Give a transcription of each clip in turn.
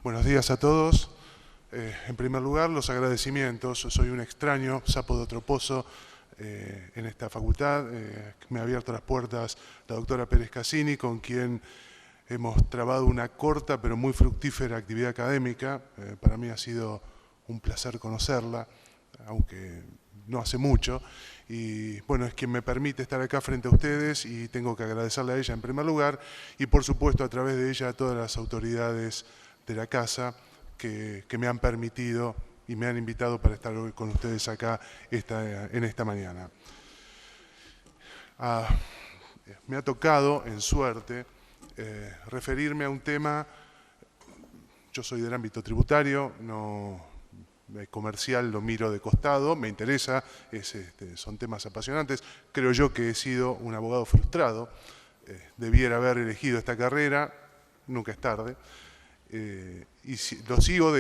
Buenos días a todos. En primer lugar, los agradecimientos. Soy un extraño, sapo de otro pozo en esta facultad. Me ha abierto las puertas la doctora Pérez Cassini, con quien hemos trabado una corta pero muy fructífera actividad académica. Para mí ha sido un placer conocerla, aunque no hace mucho. Y bueno, es quien me permite estar acá frente a ustedes y tengo que agradecerle a ella en primer lugar y por supuesto a través de ella a todas las autoridades de la casa que me han permitido y me han invitado para estar hoy con ustedes acá en esta mañana. Me ha tocado, en suerte, referirme a un tema. Yo soy del ámbito tributario, comercial lo miro de costado, me interesa, son temas apasionantes. Creo yo que he sido un abogado frustrado, debiera haber elegido esta carrera, nunca es tarde. Y lo sigo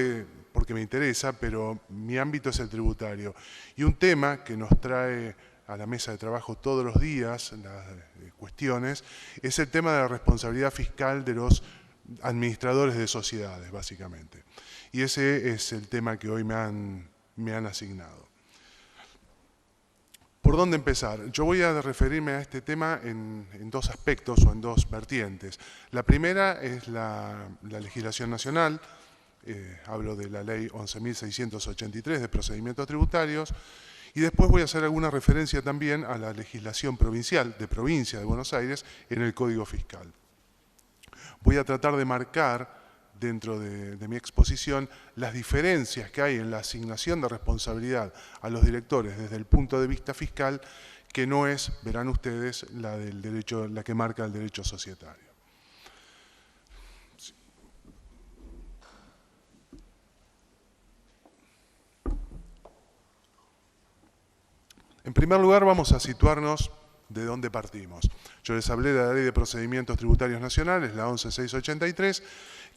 porque me interesa, pero mi ámbito es el tributario. Y un tema que nos trae a la mesa de trabajo todos los días, las cuestiones, es el tema de la responsabilidad fiscal de los administradores de sociedades, básicamente. Y ese es el tema que hoy me han asignado. ¿Por dónde empezar? Yo voy a referirme a este tema en dos aspectos o en dos vertientes. La primera es la legislación nacional, hablo de la ley 11.683 de procedimientos tributarios, y después voy a hacer alguna referencia también a la legislación provincial de Provincia de Buenos Aires en el Código Fiscal. Voy a tratar de marcar dentro de mi exposición las diferencias que hay en la asignación de responsabilidad a los directores desde el punto de vista fiscal, que no es, verán ustedes, la que marca el derecho societario. En primer lugar, vamos a situarnos de dónde partimos. Yo les hablé de la Ley de Procedimientos Tributarios Nacionales, la 11.683,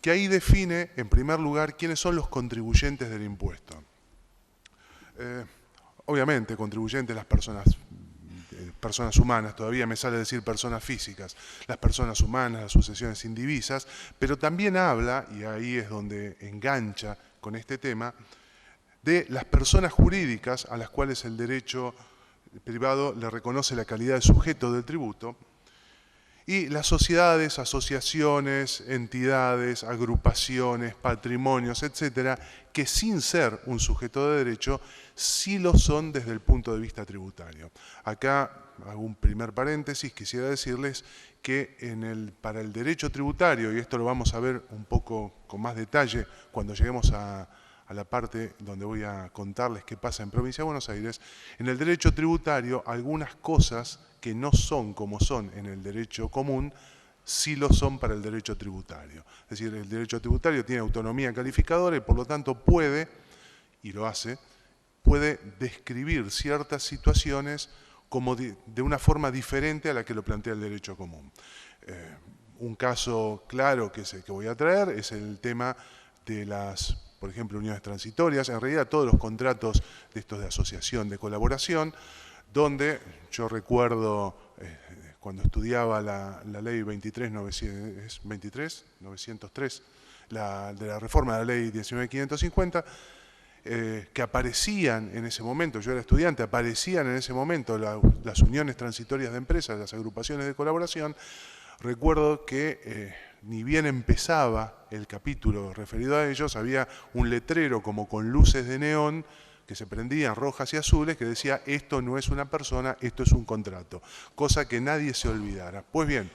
que ahí define, en primer lugar, quiénes son los contribuyentes del impuesto. Obviamente, contribuyentes las personas humanas, todavía me sale decir personas físicas, las personas humanas, las sucesiones indivisas, pero también habla, y ahí es donde engancha con este tema, de las personas jurídicas a las cuales el derecho privado le reconoce la calidad de sujeto del tributo, y las sociedades, asociaciones, entidades, agrupaciones, patrimonios, etcétera, que sin ser un sujeto de derecho, sí lo son desde el punto de vista tributario. Acá hago un primer paréntesis, quisiera decirles que para el derecho tributario, y esto lo vamos a ver un poco con más detalle cuando lleguemos a la parte donde voy a contarles qué pasa en Provincia de Buenos Aires, en el derecho tributario algunas cosas que no son como son en el derecho común, sí lo son para el derecho tributario. Es decir, el derecho tributario tiene autonomía calificadora y por lo tanto puede, y lo hace, puede describir ciertas situaciones como de una forma diferente a la que lo plantea el derecho común. Un caso claro que voy a traer es el tema de las, por ejemplo, uniones transitorias, en realidad todos los contratos de estos de asociación, de colaboración, donde yo recuerdo cuando estudiaba la ley 23.903, de la reforma de la ley 19.550, que aparecían en ese momento, yo era estudiante, aparecían en ese momento las uniones transitorias de empresas, las agrupaciones de colaboración. Recuerdo que ni bien empezaba el capítulo referido a ellos, había un letrero como con luces de neón que se prendían rojas y azules que decía esto no es una persona, esto es un contrato, cosa que nadie se olvidara. Pues bien,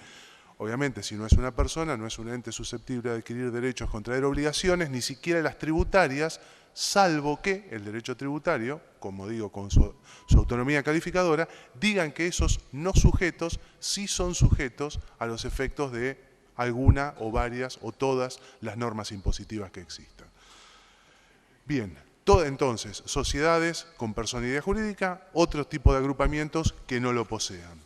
obviamente si no es una persona, no es un ente susceptible de adquirir derechos, contraer obligaciones, ni siquiera las tributarias, salvo que el derecho tributario, como digo, con su autonomía calificadora, digan que esos no sujetos sí son sujetos a los efectos de alguna o varias o todas las normas impositivas que existan. Bien, entonces, sociedades con personalidad jurídica, otro tipo de agrupamientos que no lo posean,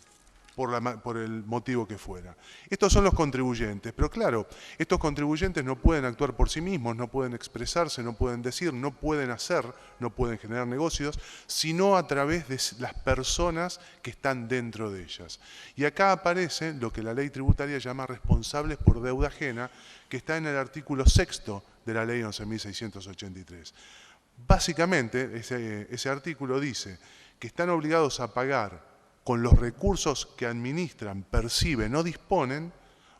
por el motivo que fuera. Estos son los contribuyentes, pero claro, estos contribuyentes no pueden actuar por sí mismos, no pueden expresarse, no pueden decir, no pueden hacer, no pueden generar negocios, sino a través de las personas que están dentro de ellas. Y acá aparece lo que la ley tributaria llama responsables por deuda ajena, que está en el artículo 6º de la Ley 11.683. Básicamente, ese artículo dice que están obligados a pagar con los recursos que administran, perciben o disponen,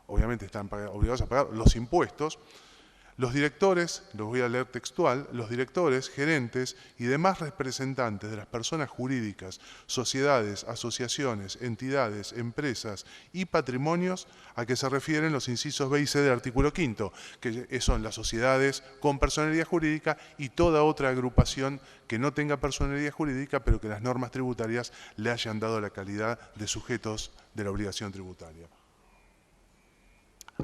obviamente están obligados a pagar los impuestos, los directores, los voy a leer textual, los directores, gerentes y demás representantes de las personas jurídicas, sociedades, asociaciones, entidades, empresas y patrimonios a que se refieren los incisos B y C del artículo 5º, que son las sociedades con personalidad jurídica y toda otra agrupación que no tenga personalidad jurídica, pero que las normas tributarias le hayan dado la calidad de sujetos de la obligación tributaria.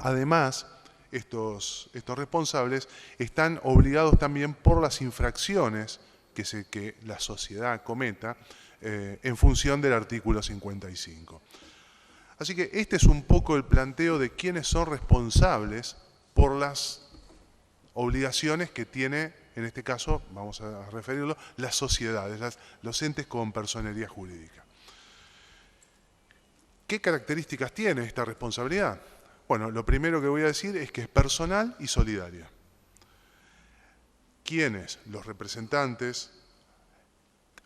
Además, estos responsables están obligados también por las infracciones que la sociedad cometa en función del artículo 55. Así que este es un poco el planteo de quiénes son responsables por las obligaciones que tiene, en este caso, vamos a referirlo, las sociedades, los entes con personería jurídica. ¿Qué características tiene esta responsabilidad? Bueno, lo primero que voy a decir es que es personal y solidaria. ¿Quiénes? Los representantes,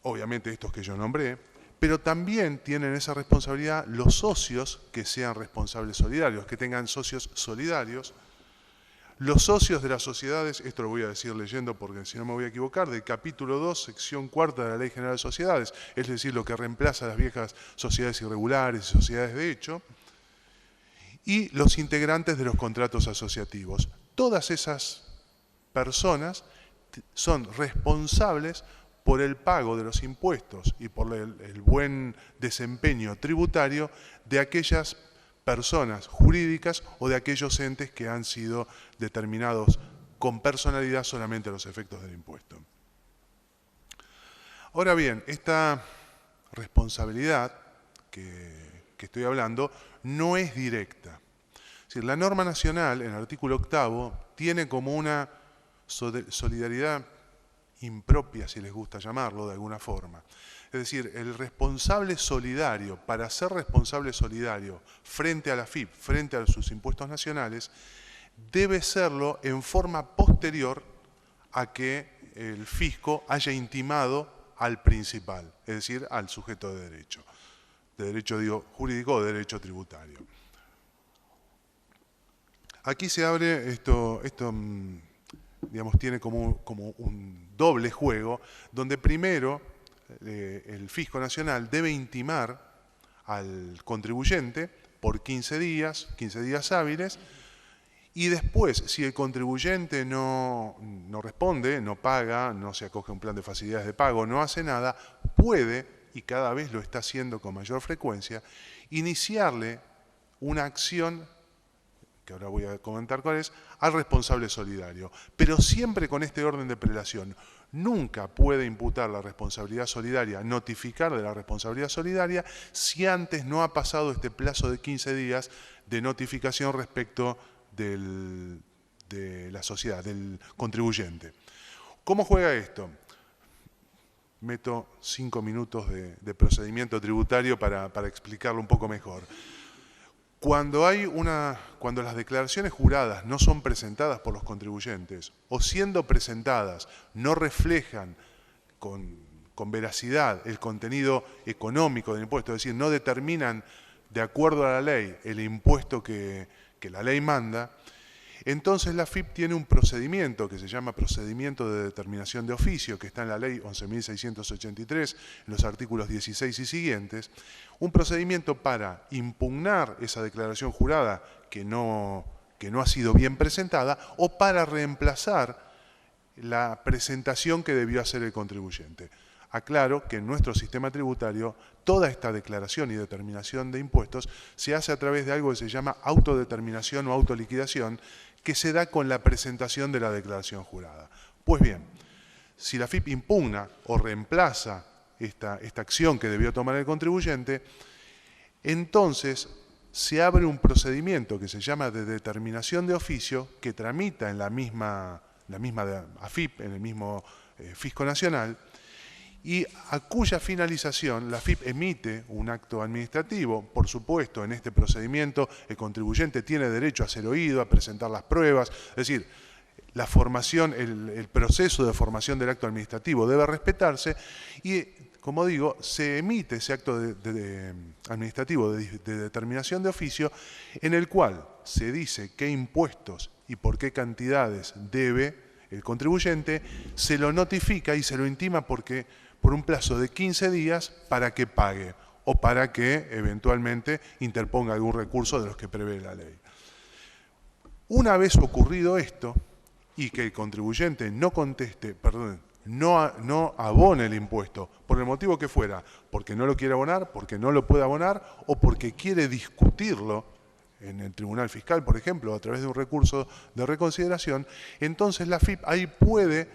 obviamente estos que yo nombré, pero también tienen esa responsabilidad los socios que sean responsables solidarios, que tengan socios solidarios. Los socios de las sociedades, esto lo voy a decir leyendo porque si no me voy a equivocar, del capítulo 2, sección 4 de la Ley General de Sociedades, es decir, lo que reemplaza a las viejas sociedades irregulares y sociedades de hecho, y los integrantes de los contratos asociativos. Todas esas personas son responsables por el pago de los impuestos y por el buen desempeño tributario de aquellas personas jurídicas o de aquellos entes que han sido determinados con personalidad solamente a los efectos del impuesto. Ahora bien, esta responsabilidad que estoy hablando no es directa. Es decir, la norma nacional, en el artículo 8º, tiene como una solidaridad impropia, si les gusta llamarlo de alguna forma. Es decir, el responsable solidario, para ser responsable solidario frente a la AFIP, frente a sus impuestos nacionales, debe serlo en forma posterior a que el fisco haya intimado al principal, es decir, al sujeto de derecho digo, jurídico o de derecho tributario. Aquí se abre esto digamos, tiene como un doble juego, donde primero el fisco nacional debe intimar al contribuyente por 15 días hábiles, y después, si el contribuyente no responde, no paga, no se acoge a un plan de facilidades de pago, no hace nada, puede, y cada vez lo está haciendo con mayor frecuencia, iniciarle una acción, que ahora voy a comentar cuál es, al responsable solidario. Pero siempre con este orden de prelación. Nunca puede imputar la responsabilidad solidaria, notificar de la responsabilidad solidaria, si antes no ha pasado este plazo de 15 días de notificación respecto de la sociedad, del contribuyente. ¿Cómo juega esto? Meto 5 minutos de procedimiento tributario para explicarlo un poco mejor. Cuando las declaraciones juradas no son presentadas por los contribuyentes o siendo presentadas no reflejan con veracidad el contenido económico del impuesto, es decir, no determinan de acuerdo a la ley el impuesto que la ley manda, entonces la AFIP tiene un procedimiento que se llama procedimiento de determinación de oficio, que está en la ley 11.683, en los artículos 16 y siguientes, un procedimiento para impugnar esa declaración jurada que no ha sido bien presentada o para reemplazar la presentación que debió hacer el contribuyente. Aclaro que en nuestro sistema tributario toda esta declaración y determinación de impuestos se hace a través de algo que se llama autodeterminación o autoliquidación, que se da con la presentación de la declaración jurada. Pues bien, si la AFIP impugna o reemplaza esta acción que debió tomar el contribuyente, entonces se abre un procedimiento que se llama de determinación de oficio, que tramita en la misma AFIP, en el mismo Fisco Nacional, y a cuya finalización la AFIP emite un acto administrativo. Por supuesto, en este procedimiento el contribuyente tiene derecho a ser oído, a presentar las pruebas, es decir, la formación, el proceso de formación del acto administrativo debe respetarse y, como digo, se emite ese acto administrativo de determinación de oficio en el cual se dice qué impuestos y por qué cantidades debe el contribuyente, se lo notifica y se lo intima por un plazo de 15 días para que pague o para que eventualmente interponga algún recurso de los que prevé la ley. Una vez ocurrido esto, y que el contribuyente no conteste, perdón, no abone el impuesto, por el motivo que fuera, porque no lo quiere abonar, porque no lo puede abonar, o porque quiere discutirlo en el Tribunal Fiscal, por ejemplo, a través de un recurso de reconsideración, entonces la AFIP ahí puede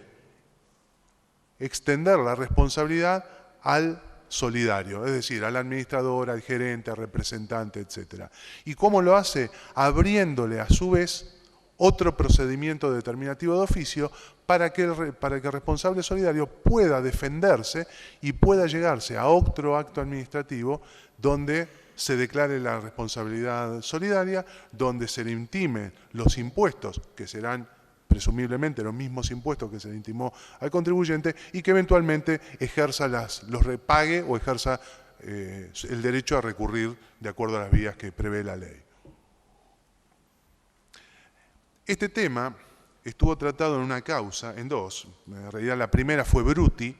extender la responsabilidad al solidario, es decir, al administrador, al gerente, al representante, etc. ¿Y cómo lo hace? Abriéndole a su vez otro procedimiento determinativo de oficio para que el responsable solidario pueda defenderse y pueda llegarse a otro acto administrativo donde se declare la responsabilidad solidaria, donde se le intimen los impuestos, que serán presumiblemente los mismos impuestos que se le intimó al contribuyente, y que eventualmente ejerza los repague o ejerza el derecho a recurrir de acuerdo a las vías que prevé la ley. Este tema estuvo tratado en una causa, en dos. En realidad la primera fue Bruti,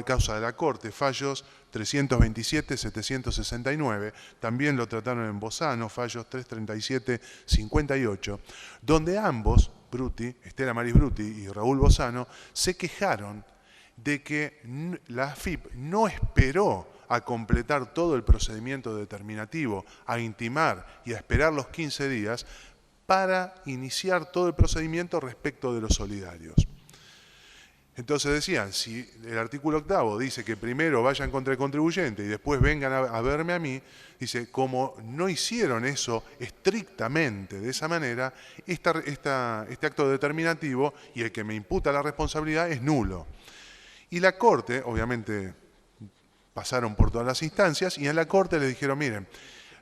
causa de la Corte, fallos 327-769. También lo trataron en Bozano, fallos 337-58, donde ambos, Bruti, Estela Maris Bruti y Raúl Bozano, se quejaron de que la AFIP no esperó a completar todo el procedimiento determinativo, a intimar y a esperar los 15 días, para iniciar todo el procedimiento respecto de los solidarios. Entonces decían, si el artículo 8 dice que primero vayan contra el contribuyente y después vengan a verme a mí, dice, como no hicieron eso estrictamente de esa manera, este acto determinativo y el que me imputa la responsabilidad es nulo. Y la Corte, obviamente, pasaron por todas las instancias y en la Corte le dijeron, miren,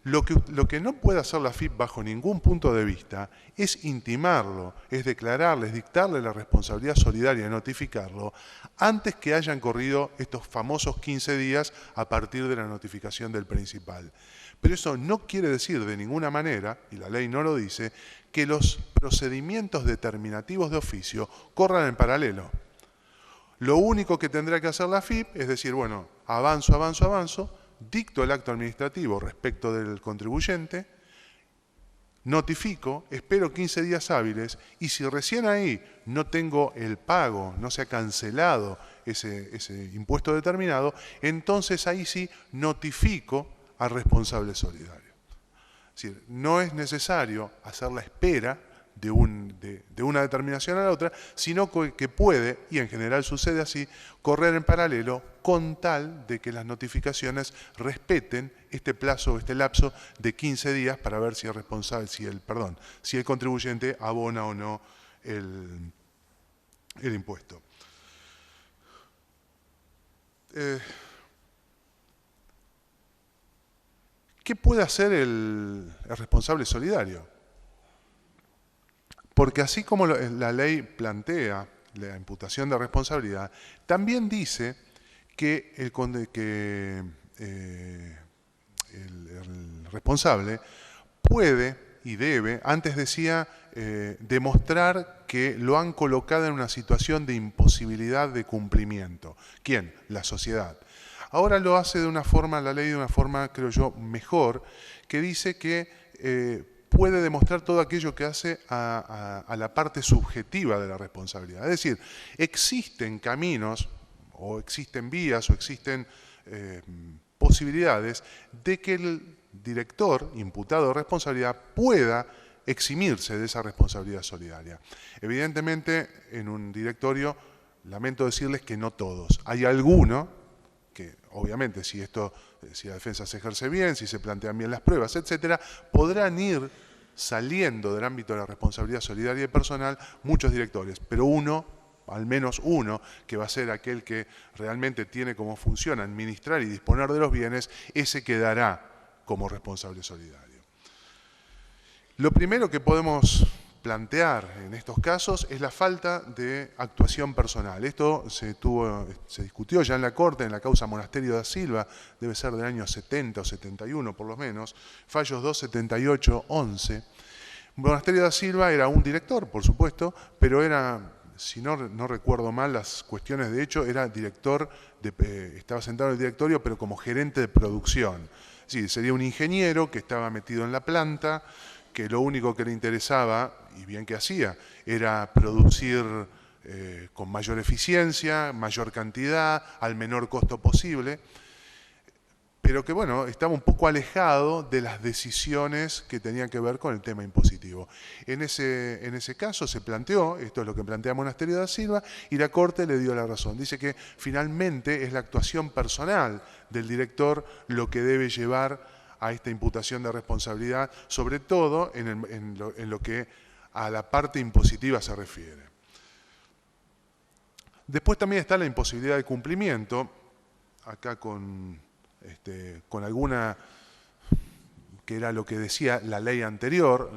lo que no puede hacer la AFIP bajo ningún punto de vista es intimarlo, es declararles, dictarle la responsabilidad solidaria y notificarlo antes que hayan corrido estos famosos 15 días a partir de la notificación del principal. Pero eso no quiere decir de ninguna manera, y la ley no lo dice, que los procedimientos determinativos de oficio corran en paralelo. Lo único que tendrá que hacer la AFIP es decir, bueno, avanzo, dicto el acto administrativo respecto del contribuyente, notifico, espero 15 días hábiles y si recién ahí no tengo el pago, no se ha cancelado ese impuesto determinado, entonces ahí sí notifico al responsable solidario. Es decir, no es necesario hacer la espera de una determinación a la otra, sino que puede, y en general sucede así, correr en paralelo con tal de que las notificaciones respeten este plazo, este lapso de 15 días para ver si el responsable, si el contribuyente abona o no el impuesto. ¿Qué puede hacer el responsable solidario? Porque así como la ley plantea la imputación de responsabilidad, también dice que el responsable puede y debe, antes decía, demostrar que lo han colocado en una situación de imposibilidad de cumplimiento. ¿Quién? La sociedad. Ahora lo hace de una forma, la ley de una forma, creo yo, mejor, que dice que puede demostrar todo aquello que hace a la parte subjetiva de la responsabilidad. Es decir, existen caminos, o existen vías, o existen posibilidades de que el director, imputado de responsabilidad, pueda eximirse de esa responsabilidad solidaria. Evidentemente, en un directorio, lamento decirles que no todos. Hay alguno que, obviamente, si la defensa se ejerce bien, si se plantean bien las pruebas, etcétera, podrán ir saliendo del ámbito de la responsabilidad solidaria y personal muchos directores, pero al menos uno, que va a ser aquel que realmente tiene como función administrar y disponer de los bienes, ese quedará como responsable solidario. Lo primero que podemos plantear en estos casos es la falta de actuación personal. Esto se discutió ya en la Corte, en la causa Monasterio da Silva, debe ser del año 70 o 71 por lo menos, fallos 278, 11. Monasterio da Silva era un director, por supuesto, pero era, si no recuerdo mal las cuestiones de hecho, era director, estaba sentado en el directorio, pero como gerente de producción. Sí, sería un ingeniero que estaba metido en la planta, que lo único que le interesaba, y bien que hacía, era producir con mayor eficiencia, mayor cantidad, al menor costo posible, pero que bueno, estaba un poco alejado de las decisiones que tenían que ver con el tema impositivo. En ese caso se planteó, esto es lo que plantea Monasterio da Silva, y la Corte le dio la razón. Dice que finalmente es la actuación personal del director lo que debe llevar a esta imputación de responsabilidad, sobre todo en lo que a la parte impositiva se refiere. Después también está la imposibilidad de cumplimiento, acá con alguna, que era lo que decía la ley anterior,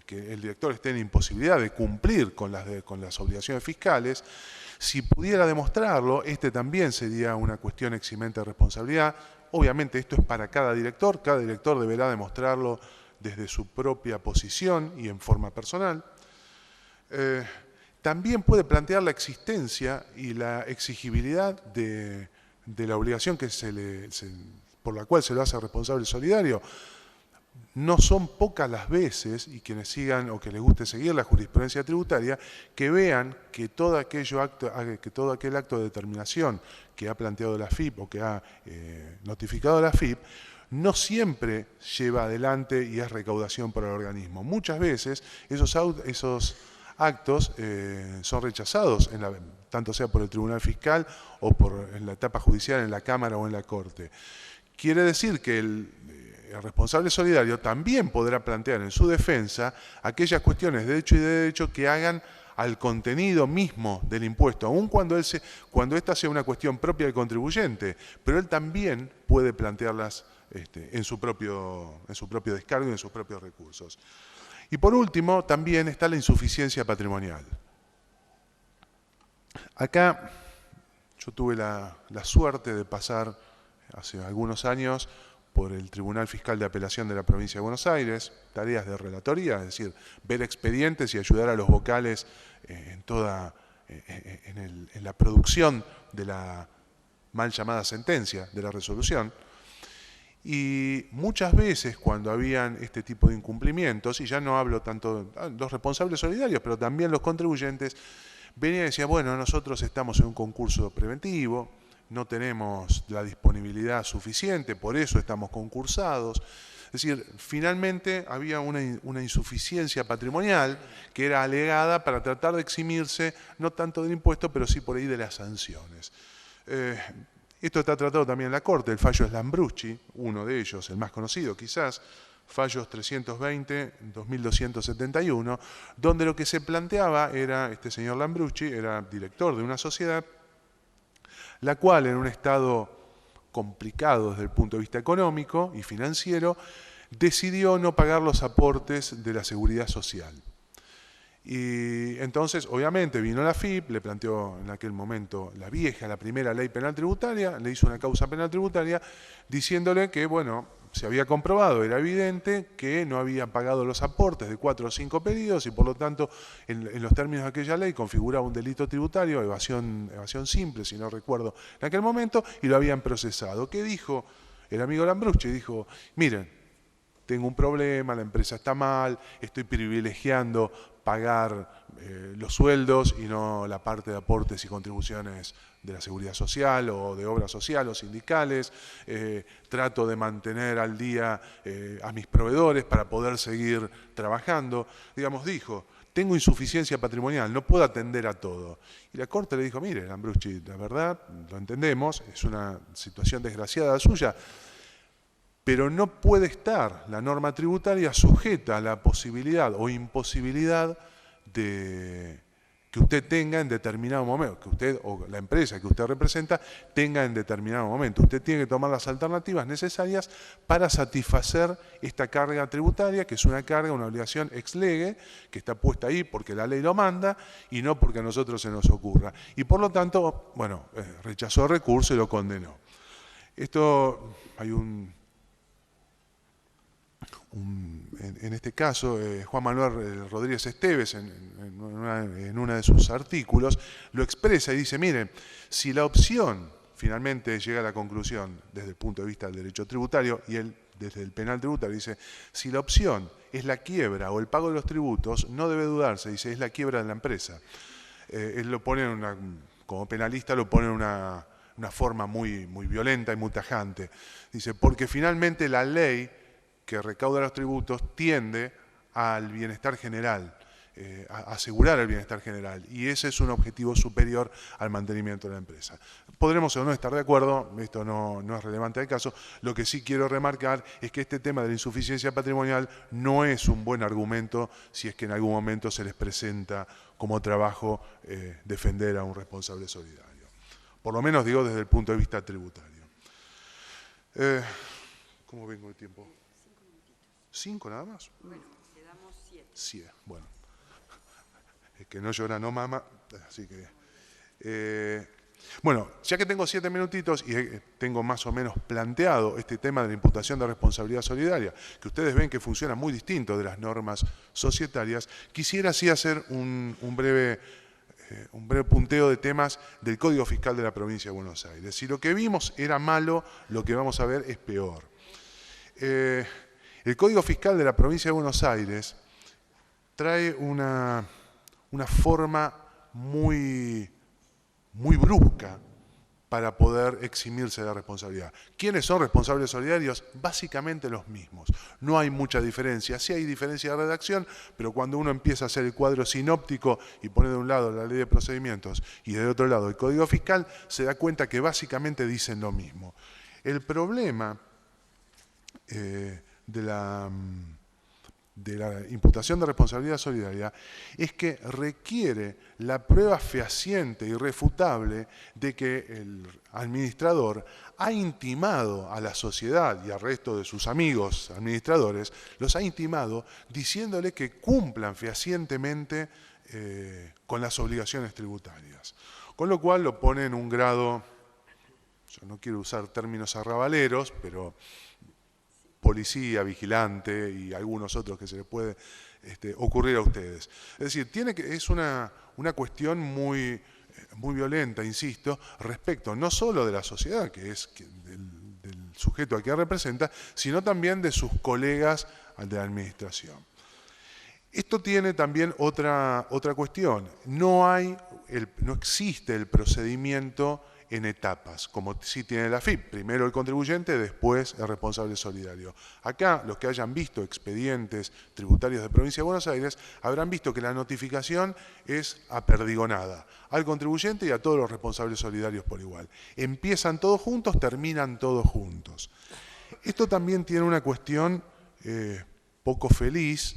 que el director esté en imposibilidad de cumplir con las obligaciones fiscales. Si pudiera demostrarlo, también sería una cuestión eximente de responsabilidad. Obviamente esto es para cada director deberá demostrarlo desde su propia posición y en forma personal. También puede plantear la existencia y la exigibilidad de la obligación por la cual se lo hace responsable solidario. No son pocas las veces, y quienes sigan o que les guste seguir la jurisprudencia tributaria, que vean que todo aquel acto de determinación que ha planteado la AFIP o que ha notificado la AFIP, no siempre lleva adelante y es recaudación por el organismo. Muchas veces esos actos son rechazados, tanto sea por el Tribunal Fiscal o en la etapa judicial, en la Cámara o en la Corte. Quiere decir que el responsable solidario también podrá plantear en su defensa aquellas cuestiones de hecho y de derecho que hagan al contenido mismo del impuesto, aun cuando esta sea una cuestión propia del contribuyente, pero él también puede plantearlas en su propio descargo y en sus propios recursos. Y por último, también está la insuficiencia patrimonial. Acá yo tuve la suerte de pasar hace algunos años por el Tribunal Fiscal de Apelación de la Provincia de Buenos Aires, tareas de relatoría, es decir, ver expedientes y ayudar a los vocales en la producción de la mal llamada sentencia, de la resolución. Y muchas veces cuando habían este tipo de incumplimientos, y ya no hablo tanto de los responsables solidarios, pero también los contribuyentes, venían y decían, bueno, nosotros estamos en un concurso preventivo, no tenemos la disponibilidad suficiente, por eso estamos concursados. Es decir, finalmente había una insuficiencia patrimonial que era alegada para tratar de eximirse, no tanto del impuesto, pero sí por ahí de las sanciones. Esto está tratado también en la Corte, el fallo Slambrucci, uno de ellos, el más conocido quizás, fallos 320, 2271, donde lo que se planteaba era, este señor Slambrucci era director de una sociedad, la cual en un estado complicado desde el punto de vista económico y financiero, decidió no pagar los aportes de la seguridad social. Y entonces, obviamente, vino la AFIP, le planteó en aquel momento la primera ley penal tributaria, le hizo una causa penal tributaria, diciéndole que, bueno, se había comprobado, era evidente que no había pagado los aportes de 4 o 5 pedidos y por lo tanto, en los términos de aquella ley, configuraba un delito tributario, evasión simple, si no recuerdo, en aquel momento, y lo habían procesado. ¿Qué dijo el amigo Slambrucci? Dijo, miren, tengo un problema, la empresa está mal, estoy privilegiando pagar los sueldos y no la parte de aportes y contribuciones de la seguridad social o de obra social o sindicales, trato de mantener al día a mis proveedores para poder seguir trabajando. Digamos, dijo, tengo insuficiencia patrimonial, no puedo atender a todo. Y la Corte le dijo, mire, Slambrucci, la verdad, lo entendemos, es una situación desgraciada suya, pero no puede estar la norma tributaria sujeta a la posibilidad o imposibilidad de que usted tenga en determinado momento, que usted o la empresa que usted representa tenga en determinado momento. Usted tiene que tomar las alternativas necesarias para satisfacer esta carga tributaria, que es una carga, una obligación ex lege, que está puesta ahí porque la ley lo manda y no porque a nosotros se nos ocurra. Y por lo tanto, bueno, rechazó el recurso y lo condenó. Esto, hay en este caso, Juan Manuel Rodríguez Esteves, en uno de sus artículos, lo expresa y dice, miren, si la opción finalmente llega a la conclusión desde el punto de vista del derecho tributario, y él desde el penal tributario dice, si la opción es la quiebra o el pago de los tributos, no debe dudarse, dice, es la quiebra de la empresa. Él lo pone como penalista lo pone en una forma muy violenta y muy tajante. Dice, porque finalmente la ley que recauda los tributos tiende al bienestar general, a asegurar el bienestar general, y ese es un objetivo superior al mantenimiento de la empresa. Podremos o no estar de acuerdo, esto no es relevante al caso, lo que sí quiero remarcar es que este tema de la insuficiencia patrimonial no es un buen argumento si es que en algún momento se les presenta como trabajo defender a un responsable solidario. Por lo menos digo desde el punto de vista tributario. ¿Cómo vengo de tiempo? 5 nada más. Bueno, le damos 7. 7, bueno. Es que no llora, no mama, así que... bueno, ya que tengo 7 minutitos y tengo más o menos planteado este tema de la imputación de responsabilidad solidaria, que ustedes ven que funciona muy distinto de las normas societarias, quisiera sí hacer un breve punteo de temas del Código Fiscal de la Provincia de Buenos Aires. Si lo que vimos era malo, lo que vamos a ver es peor. El Código Fiscal de la Provincia de Buenos Aires trae una forma muy brusca para poder eximirse de la responsabilidad. ¿Quiénes son responsables solidarios? Básicamente los mismos. No hay mucha diferencia. Sí hay diferencia de redacción, pero cuando uno empieza a hacer el cuadro sinóptico y pone de un lado la ley de procedimientos y de otro lado el Código Fiscal, se da cuenta que básicamente dicen lo mismo. El problema de la imputación de responsabilidad solidaria es que requiere la prueba fehaciente y irrefutable de que el administrador ha intimado a la sociedad y al resto de sus amigos administradores, los ha intimado diciéndole que cumplan fehacientemente con las obligaciones tributarias. Con lo cual lo pone en un grado, yo no quiero usar términos arrabaleros, pero policía, vigilante y algunos otros que se les puede ocurrir a ustedes. Es decir, es una cuestión muy violenta, insisto, respecto no solo de la sociedad, que es del sujeto al que representa, sino también de sus colegas de la administración. Esto tiene también otra cuestión. No existe el procedimiento en etapas, como sí tiene la AFIP, primero el contribuyente, después el responsable solidario. Acá, los que hayan visto expedientes tributarios de Provincia de Buenos Aires, habrán visto que la notificación es aperdigonada al contribuyente y a todos los responsables solidarios por igual. Empiezan todos juntos, terminan todos juntos. Esto también tiene una cuestión poco feliz,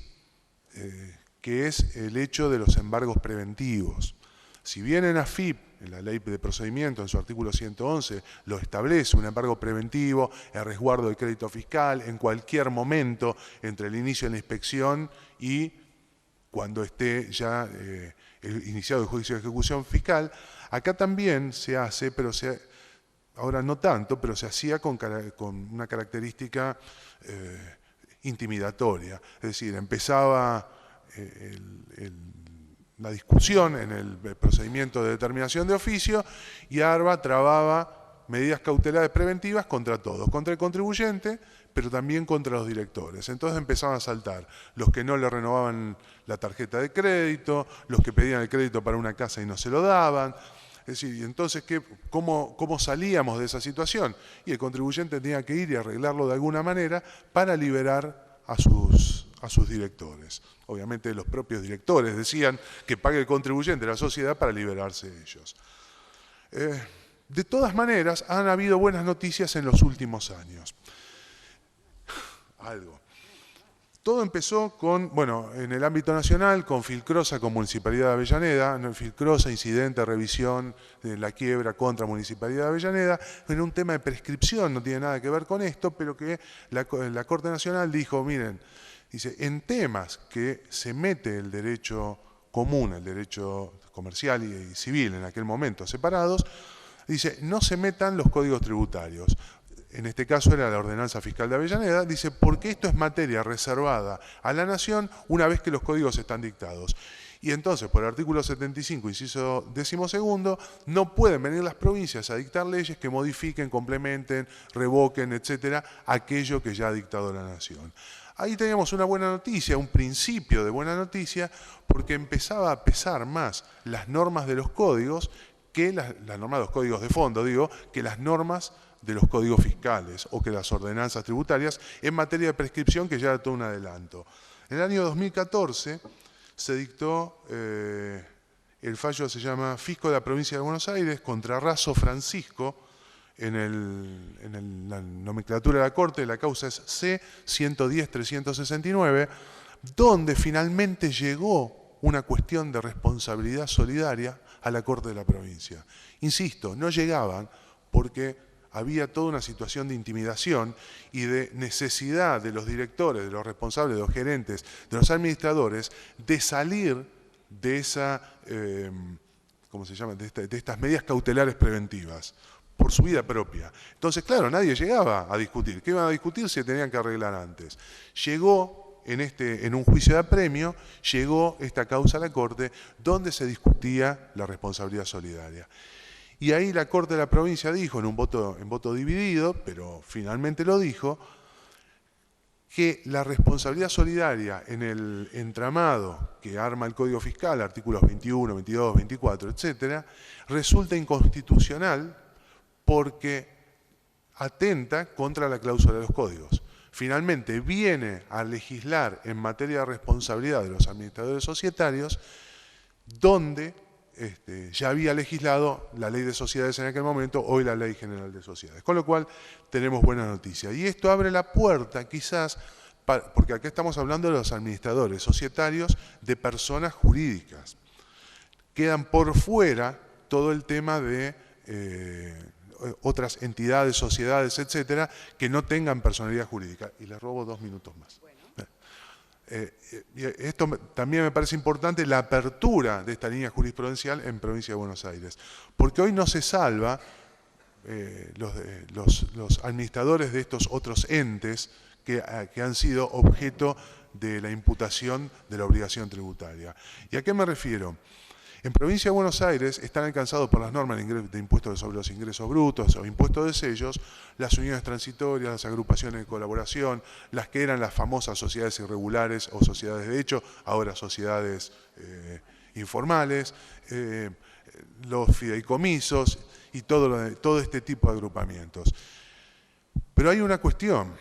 que es el hecho de los embargos preventivos. Si bien en AFIP, en la ley de procedimiento, en su artículo 111, lo establece un embargo preventivo, el resguardo del crédito fiscal, en cualquier momento entre el inicio de la inspección y cuando esté ya iniciado el juicio de ejecución fiscal, acá también se hace, pero ahora no tanto, pero se hacía con una característica intimidatoria. Es decir, empezaba la discusión en el procedimiento de determinación de oficio y ARBA trababa medidas cautelares preventivas contra todos, contra el contribuyente, pero también contra los directores. Entonces empezaban a saltar los que no le renovaban la tarjeta de crédito, los que pedían el crédito para una casa y no se lo daban. Es decir, entonces, ¿cómo salíamos de esa situación? Y el contribuyente tenía que ir y arreglarlo de alguna manera para liberar a sus directores. Obviamente los propios directores decían que pague el contribuyente, la sociedad, para liberarse de ellos. De todas maneras, han habido buenas noticias en los últimos años. Algo. Todo empezó con, bueno, en el ámbito nacional, con Filcrosa con Municipalidad de Avellaneda, Filcrosa, incidente, revisión de la quiebra contra Municipalidad de Avellaneda, en un tema de prescripción, no tiene nada que ver con esto, pero que la Corte Nacional dijo, miren, dice, en temas que se mete el derecho común, el derecho comercial y civil en aquel momento separados, dice, no se metan los códigos tributarios. En este caso era la ordenanza fiscal de Avellaneda, dice, porque esto es materia reservada a la Nación una vez que los códigos están dictados. Y entonces, por el artículo 75, inciso 12º, no pueden venir las provincias a dictar leyes que modifiquen, complementen, revoquen, etcétera, aquello que ya ha dictado la Nación. Ahí teníamos una buena noticia, un principio de buena noticia, porque empezaba a pesar más las normas de los códigos, que las normas de los códigos de fondo, digo, que las normas de los códigos fiscales o que las ordenanzas tributarias en materia de prescripción, que ya era todo un adelanto. En el año 2014 se dictó, el fallo se llama Fisco de la Provincia de Buenos Aires contra Razo Francisco, en la nomenclatura de la Corte, la causa es C-110-369, donde finalmente llegó una cuestión de responsabilidad solidaria a la Corte de la provincia. Insisto, no llegaban porque había toda una situación de intimidación y de necesidad de los directores, de los responsables, de los gerentes, de los administradores, de salir de esa, ¿cómo se llama?, de estas medidas cautelares preventivas, por su vida propia. Entonces, claro, nadie llegaba a discutir. ¿Qué iban a discutir si tenían que arreglar antes? Llegó en un juicio de apremio, llegó esta causa a la Corte donde se discutía la responsabilidad solidaria. Y ahí la Corte de la provincia dijo, en voto dividido, pero finalmente lo dijo, que la responsabilidad solidaria en el entramado que arma el Código Fiscal, artículos 21, 22, 24, etcétera, resulta inconstitucional porque atenta contra la cláusula de los códigos. Finalmente viene a legislar en materia de responsabilidad de los administradores societarios, donde ya había legislado la ley de sociedades en aquel momento, hoy la ley general de sociedades. Con lo cual tenemos buena noticia. Y esto abre la puerta quizás, porque acá estamos hablando de los administradores societarios de personas jurídicas. Quedan por fuera todo el tema de otras entidades, sociedades, etcétera, que no tengan personalidad jurídica. Y les robo 2 minutos más. Bueno. Esto también me parece importante, la apertura de esta línea jurisprudencial en Provincia de Buenos Aires, porque hoy no se salva los administradores de estos otros entes que han sido objeto de la imputación de la obligación tributaria. ¿Y a qué me refiero? En Provincia de Buenos Aires están alcanzados por las normas de impuestos sobre los ingresos brutos o impuestos de sellos, las uniones transitorias, las agrupaciones de colaboración, las que eran las famosas sociedades irregulares o sociedades de hecho, ahora sociedades informales, los fideicomisos y todo este tipo de agrupamientos. Pero hay una cuestión.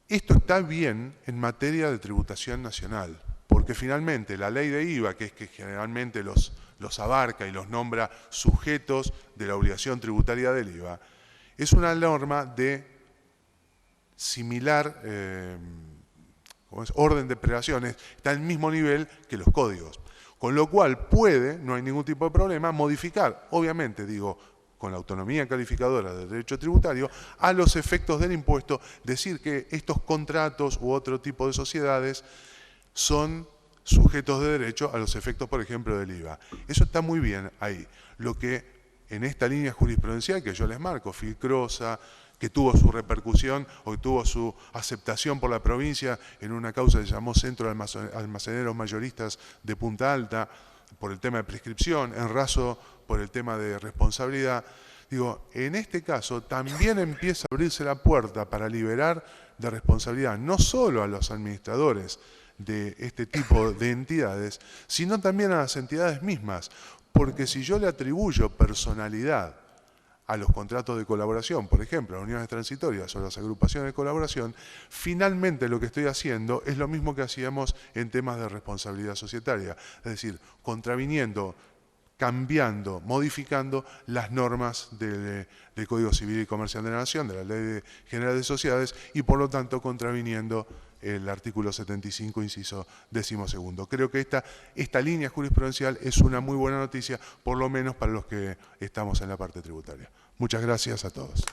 Esto está bien en materia de tributación nacional, porque finalmente la ley de IVA, que es que generalmente los abarca y los nombra sujetos de la obligación tributaria del IVA, es una norma de similar orden de prelaciones, está al mismo nivel que los códigos. Con lo cual puede, no hay ningún tipo de problema, modificar, obviamente digo, con la autonomía calificadora del derecho tributario, a los efectos del impuesto, decir que estos contratos u otro tipo de sociedades son sujetos de derecho a los efectos, por ejemplo, del IVA. Eso está muy bien ahí. Lo que en esta línea jurisprudencial que yo les marco, Filcrosa, que tuvo su repercusión o que tuvo su aceptación por la provincia en una causa que se llamó Centro de Almaceneros Mayoristas de Punta Alta, por el tema de prescripción, en Razo por el tema de responsabilidad. Digo, en este caso también empieza a abrirse la puerta para liberar de responsabilidad no solo a los administradores de este tipo de entidades, sino también a las entidades mismas, porque si yo le atribuyo personalidad a los contratos de colaboración, por ejemplo, a las uniones transitorias o las agrupaciones de colaboración, finalmente lo que estoy haciendo es lo mismo que hacíamos en temas de responsabilidad societaria, es decir, contraviniendo cambiando, modificando las normas del Código Civil y Comercial de la Nación, de la Ley General de Sociedades, y por lo tanto contraviniendo el artículo 75, inciso 12º. Creo que esta línea jurisprudencial es una muy buena noticia, por lo menos para los que estamos en la parte tributaria. Muchas gracias a todos.